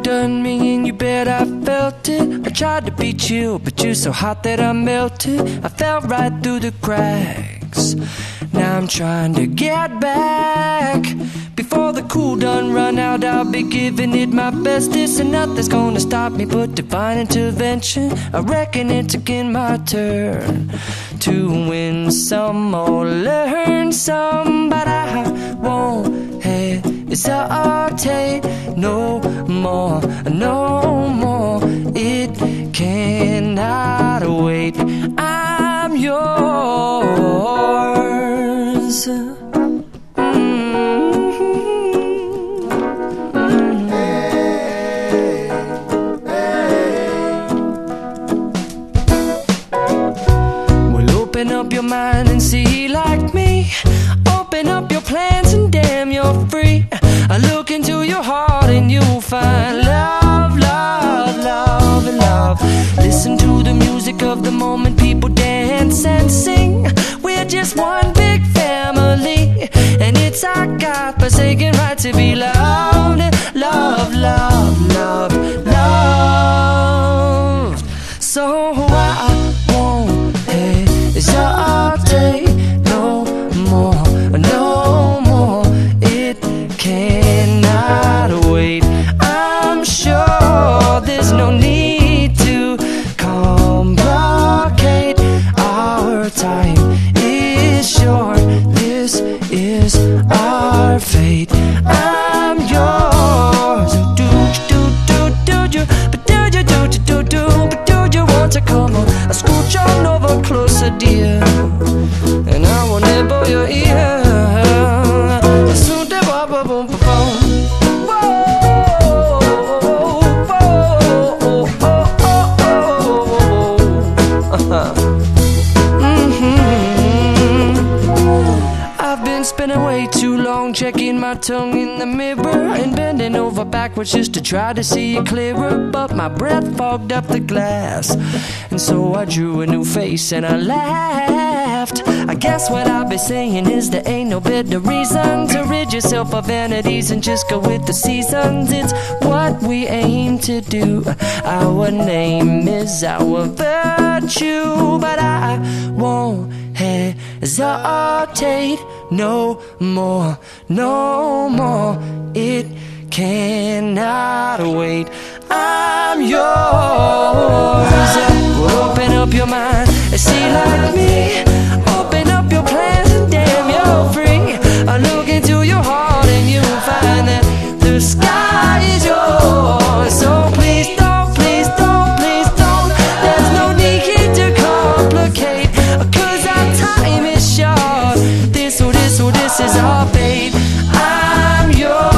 Done me and you bet I felt it. I tried to be chill, but you're so hot that I melted. I fell right through the cracks. Now I'm trying to get back. Before the cool done run out, I'll be giving it my bestest, and nothing's gonna stop me but divine intervention. I reckon it's again my turn to win some or learn some, but I won't hesitate no more, no more. It cannot wait. I'm yours. Well, open up your mind and see like me. Open up your plans and damn, you're free. I look into your heart and you'll find love, love, love, and love. Listen to the music of the moment, people dance and sing. We're just one big family, and it's our God-forsaken right to be loved. Love, love, love, love. So I won't hesitate no more, no more. It cannot wait. I'm sure there's no need to complicate. Our time is short. This is our fate. I'm yours. Do you? But do you But do you want to come on? I scooch on over closer, dear, and I will nibble your ear. Spending way too long checking my tongue in the mirror and bending over backwards just to try to see it clearer, but my breath fogged up the glass, and so I drew a new face and I laughed. I guess what I'll be saying is there ain't no better reason to rid yourself of vanities and just go with the seasons. It's what we aim to do. Our name is our virtue, but I won't hesitate no more, no more. It cannot wait. I'm yours. Open up your mind and see like me. Open up your plans and damn, you're free. I look into your heart and you'll find that the sky is yours. So please don't, please don't, please don't. There's no need here to complicate, 'cause our time is short. This is our fate. I'm yours.